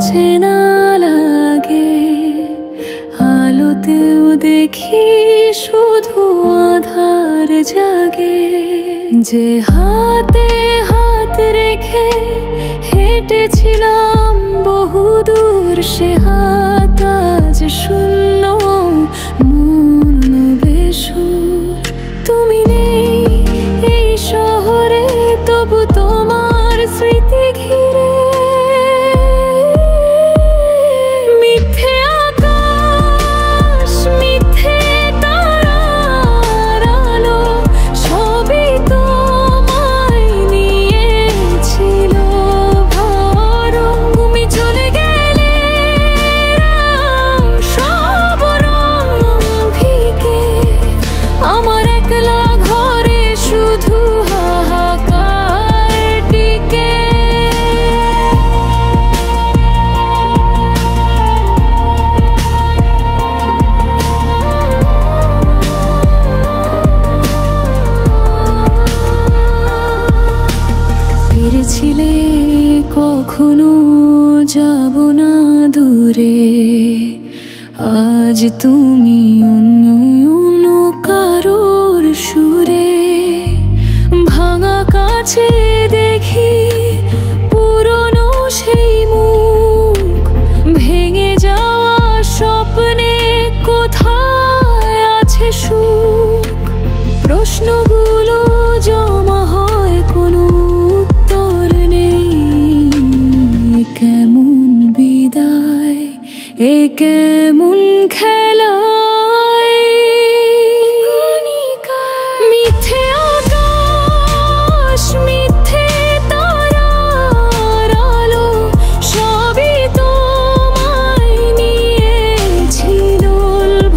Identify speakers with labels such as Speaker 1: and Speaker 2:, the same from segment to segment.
Speaker 1: চেনা লাগে, আলোতেও দেখি শুধু আধার জাগে। যে হাতে হাত রেখে হেঁটেছিলাম বহুদূর, সে হাত আজ শূন্য, মন বেসুর। তুমি নেই এই শহরে, তবু তোমার স্মৃতি ঘিরে। মিথ্যে আকাশ, মিথ্যে তারার আলো, সবই তোমায় নিয়েছিল ভারম। তুমি চলে গেলে সব রং ফিকে, আমার একলা ঘরে শুধু হাহাকার টিকে। ফিরেছিলে কখনো যাব না দূরে, আজ তুমি অন্য অন্য কারোর সুরে। ভাঙা কাছে দেখি পুরনো সেই মুখ, ভেঙে যাওয়া স্বপ্নে কোথায় আছে সুখ। প্রশ্নগুলো জমা হয়, কোনো উত্তর নেই। কেমন বিদায়, এ কেমন খেলা। মিথ্যে আকাশ, মিথ্যে তারার আলো, সবই তোমায় নিয়েছিল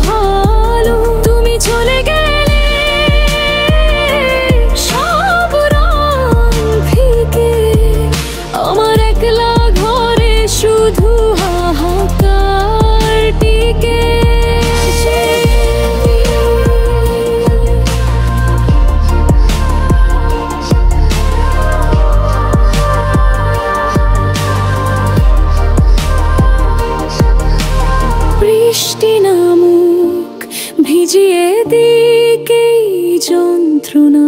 Speaker 1: ভালো। তুমি চলে গেলে সব রং ফিকে, আমার একলা ঘরে শুধু হাহাকার টিকে। বৃষ্টি নামুক, ভিজিয়ে দিক এই যন্ত্রণা,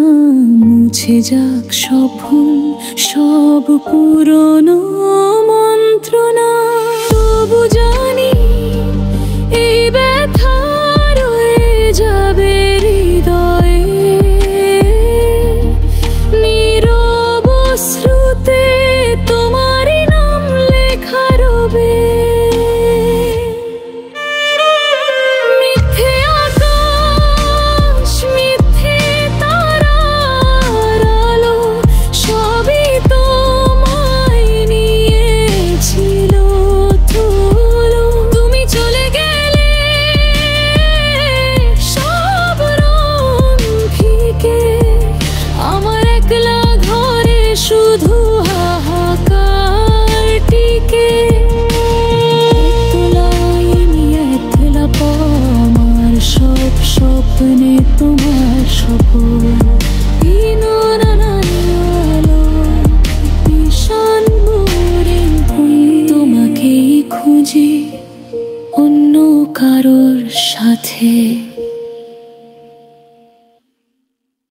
Speaker 1: মুছে যাক সব ভুল, সব পুরনো মন্ত্রণা। তবু জানি এই ব্যথা রয়ে যাবে হৃদয়ে, নীরব শ্রুতে তোমারই নাম লেখা রবে। মিথ্যে আকাশ, মিথ্যে তারার আলো, সবই তোমায় নিয়েছিল ধুলো। তুমি চলে গেলে সব রং ফিকে, আমার একলা ঘরে শুধু হাহাকার টিকে। আমার সব স্বপ্নে তোমার সফল, ঈশান মোরে তোমাকেই খুঁজি অন্য কারোর সাথে।